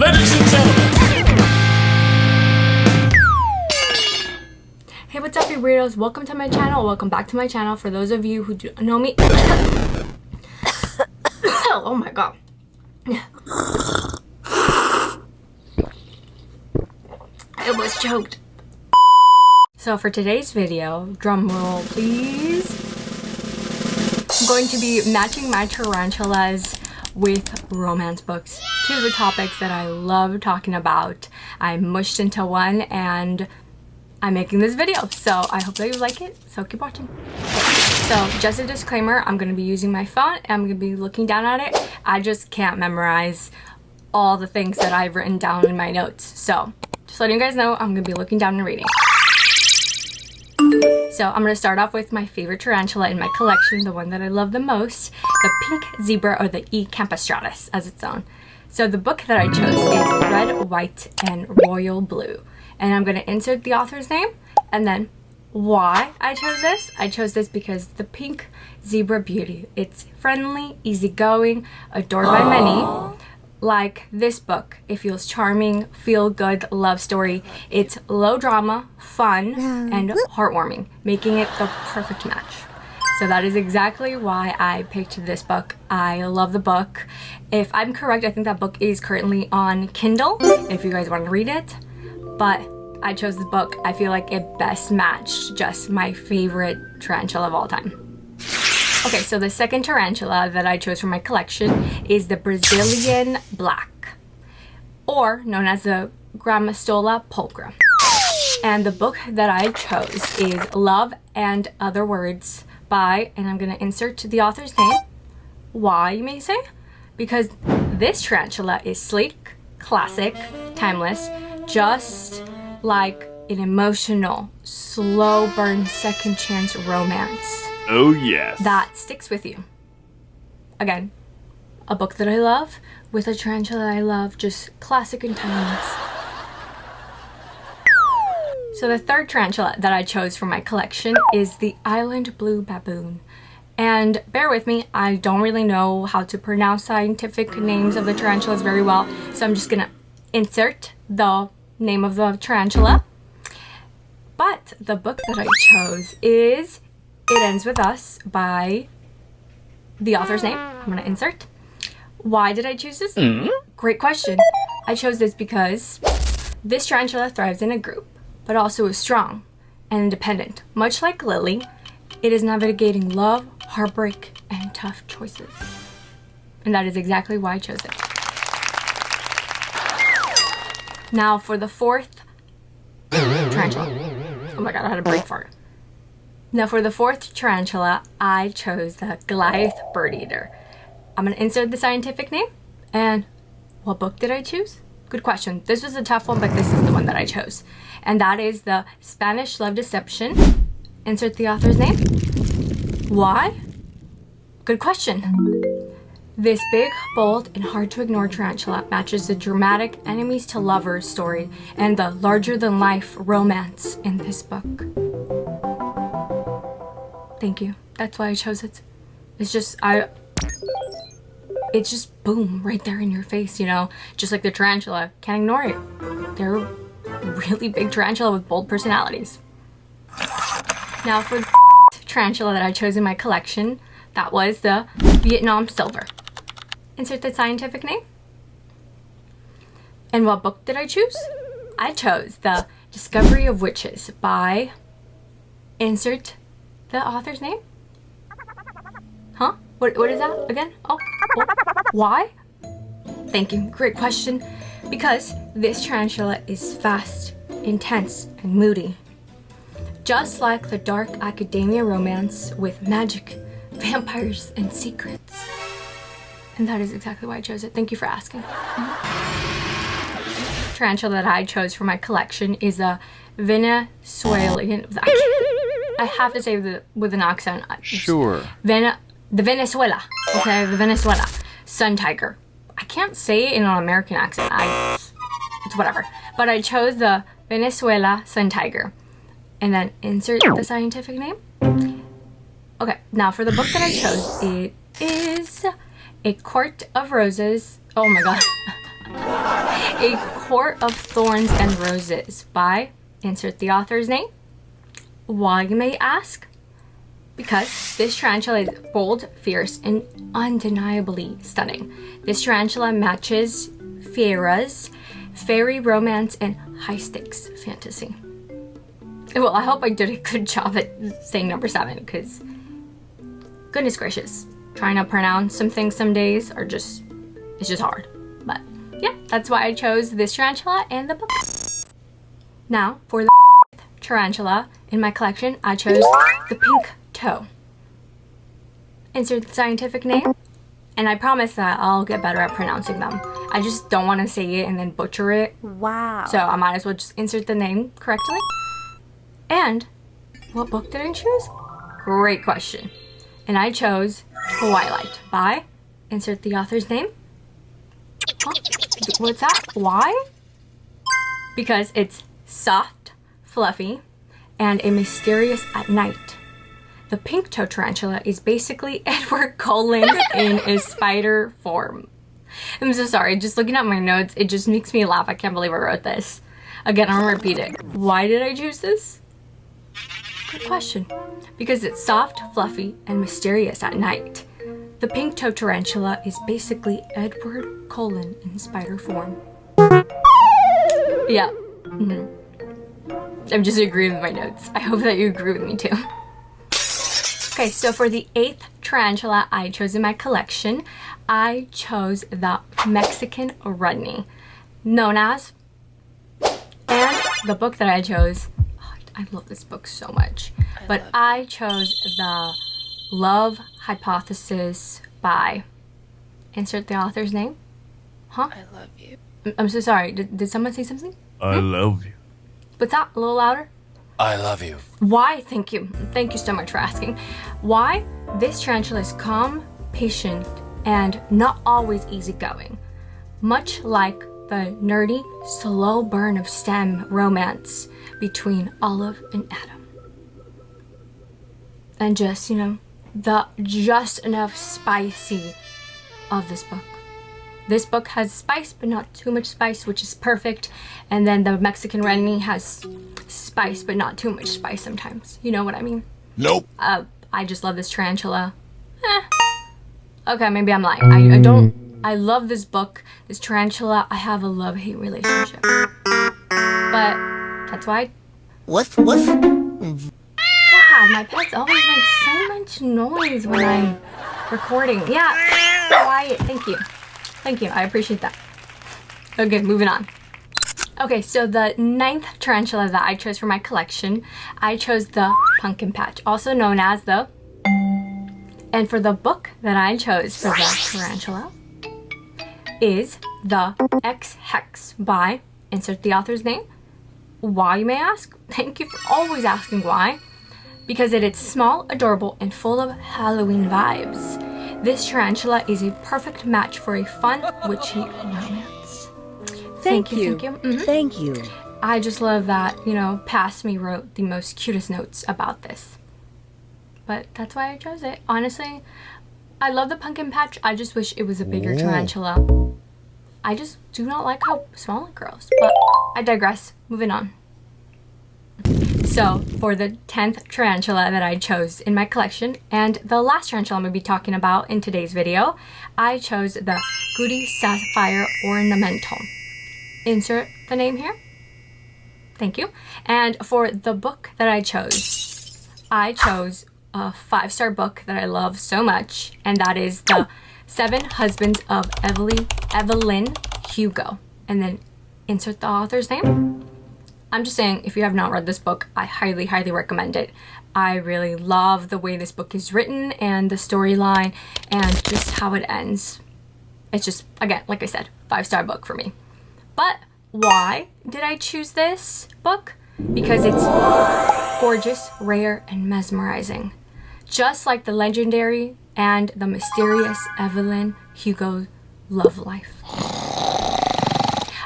Ladies and gentlemen. Hey, what's up, you weirdos? Welcome to my channel. Welcome back to my channel. For those of you who do know me. Oh my god. I almost choked. So for today's video, drum roll please, I'm going to be matching my tarantulas with romance books. Two of the topics that I love talking about. I mushed into one and I'm making this video, so I hope that you like it, so keep watching. So just a disclaimer, I'm going to be using my phone and I'm going to be looking down at it. I just can't memorize all the things that I've written down in my notes, so just letting you guys know I'm going to be looking down and reading. So I'm going to start off with my favorite tarantula in my collection, the one that I love the most, the pink zebra, or the E. campostratus as it's known. So the book that I chose is Red, White, and Royal Blue. And I'm going to insert the author's name and then why I chose this. I chose this because the pink zebra beauty. It's friendly, easygoing, adored by many. Like this book, it feels charming, feel-good love story. It's low drama, fun, and heartwarming, making it the perfect match. So that is exactly why I picked this book. I love the book. If I'm correct, I think that book is currently on Kindle, if you guys want to read it. But I chose this book. I feel like it best matched just my favorite tarantula of all time. Okay, so the second tarantula that I chose from my collection is the Brazilian Black, or known as the Grammostola pulchra. And the book that I chose is Love and Other Words by, and I'm going to insert the author's name. Why, you may say? Because this tarantula is sleek, classic, timeless, just like an emotional, slow burn second chance romance. Oh yes. That sticks with you. Again, a book that I love with a tarantula I love, just classic and timeless. So the third tarantula that I chose for my collection is the Island Blue Baboon. And bear with me, I don't really know how to pronounce scientific names of the tarantulas very well, so I'm just gonna insert the name of the tarantula. But the book that I chose is It Ends With Us by the author's name. I'm gonna insert. Why did I choose this? Great question. I chose this because this tarantula thrives in a group, but also is strong and independent. Much like Lily, it is navigating love, heartbreak, and tough choices. And that is exactly why I chose it. Now for the fourth tarantula. Oh my god, I had a brain fart. Now for the fourth tarantula, I chose the Goliath Bird Eater. I'm going to insert the scientific name. And what book did I choose? Good question. This was a tough one, but this is the one that I chose. And that is the Spanish Love Deception. Insert the author's name. Why? Good question. This big, bold, and hard to ignore tarantula matches the dramatic enemies to lovers story and the larger-than-life romance in this book. Thank you. That's why I chose it. It's just boom, right there in your face, you know? Just like the tarantula. Can't ignore it. They're a really big tarantula with bold personalities. Now for the tarantula that I chose in my collection, that was the Vietnam Silver. Insert the scientific name. And what book did I choose? I chose The Discovery of Witches by, insert the author's name. Huh? What is that again? Oh, why? Thank you. Great question. Because this tarantula is fast, intense, and moody. Just like the dark academia romance with magic, vampires, and secrets. And that is exactly why I chose it. Thank you for asking. Tarantula that I chose for my collection is a Venezuelan. I have to say with an accent. Sure. The Venezuela. Okay, the Venezuela Sun Tiger. I can't say it in an American accent. It's whatever. But I chose the Venezuela Sun Tiger. And then insert the scientific name. Okay, now for the book that I chose, it is A Court of Roses. Oh my god. A Court of Thorns and Roses by, insert the author's name. Why, you may ask? Because this tarantula is bold, fierce, and undeniably stunning. This tarantula matches Feyre's fairy romance and high-stakes fantasy. Well, I hope I did a good job at saying number 7, because goodness gracious, trying to pronounce some things some days are just, it's just hard. But yeah, that's why I chose this tarantula and the book. Now, for the tarantula in my collection, I chose the pink toe. Insert the scientific name, and I promise that I'll get better at pronouncing them. I just don't want to say it and then butcher it. Wow. So I might as well just insert the name correctly. And what book did I choose? Great question. And I chose Twilight by, insert the author's name. Huh? What's that? Why? Because it's soft, fluffy, and a mysterious at night. The pink toe tarantula is basically Edward Cullen in a spider form. I'm so sorry, just looking at my notes, it just makes me laugh. I can't believe I wrote this. Again, I'm gonna repeat it. Why did I choose this? Good question. Because it's soft, fluffy, and mysterious at night. The pink toe tarantula is basically Edward Cullen in spider form. Yeah. I'm just agreeing with my notes. I hope that you agree with me too. Okay, so for the 8th tarantula I chose in my collection, I chose the Mexican Runny, known as, and the book that I chose, oh, I love this book so much, but I chose the Love Hypothesis by, insert the author's name. Huh? I love you. I'm so sorry, did someone say something? I love you. What's that? A little louder? I love you. Why? Thank you. Thank you so much for asking. Why? This tarantula is calm, patient, and not always easygoing. Much like the nerdy, slow burn of STEM romance between Olive and Adam. And just, you know, the just enough spicy of this book. This book has spice, but not too much spice, which is perfect. And then the Mexican Runny has spice, but not too much spice sometimes. You know what I mean? Nope. I just love this tarantula. Okay, maybe I'm lying. I love this book, this tarantula. I have a love-hate relationship. But that's why. Woof. God, my pets always make so much noise when I'm recording. Yeah, quiet. Thank you. Thank you. I appreciate that. Okay, moving on. Okay, so the 9th tarantula that I chose for my collection, I chose the Pumpkin Patch, also known as the... And for the book that I chose for the tarantula is the X-Hex by, insert the author's name. Why, you may ask? Thank you for always asking why. Because it is small, adorable, and full of Halloween vibes. This tarantula is a perfect match for a fun, witchy romance. Thank you. Thank you. I just love that, you know, Past Me wrote the most cutest notes about this. But that's why I chose it. Honestly, I love the Pumpkin Patch. I just wish it was a bigger tarantula. I just do not like how small it grows. But I digress. Moving on. So, for the 10th tarantula that I chose in my collection, and the last tarantula I'm going to be talking about in today's video, I chose the Goody Sapphire Ornamental. Insert the name here. Thank you. And for the book that I chose a 5-star book that I love so much, and that is the 7 Husbands of Evelyn Hugo. And then insert the author's name. I'm just saying, if you have not read this book, I highly, highly recommend it. I really love the way this book is written and the storyline and just how it ends. It's just, again, like I said, 5-star book for me. But why did I choose this book? Because it's gorgeous, rare, and mesmerizing. Just like the legendary and the mysterious Evelyn Hugo love life.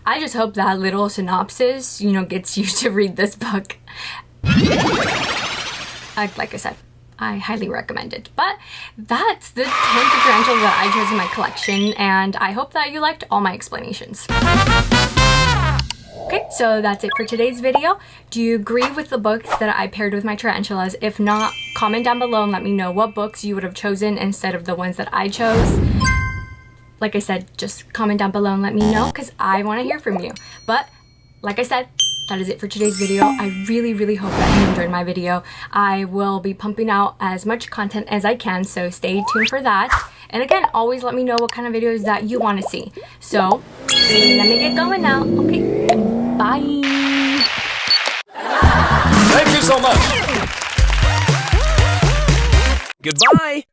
I just hope that little synopsis, you know, gets you to read this book. Like I said, I highly recommend it. But that's the 10th tarantula that I chose in my collection, and I hope that you liked all my explanations. Okay, so that's it for today's video. Do you agree with the books that I paired with my tarantulas? If not, comment down below and let me know what books you would have chosen instead of the ones that I chose. Like I said, just comment down below and let me know because I want to hear from you. But like I said, that is it for today's video. I really hope that you enjoyed my video. I will be pumping out as much content as I can, so stay tuned for that. And again, always let me know what kind of videos that you want to see. So let me get going now. Okay, bye. Thank you so much. Goodbye.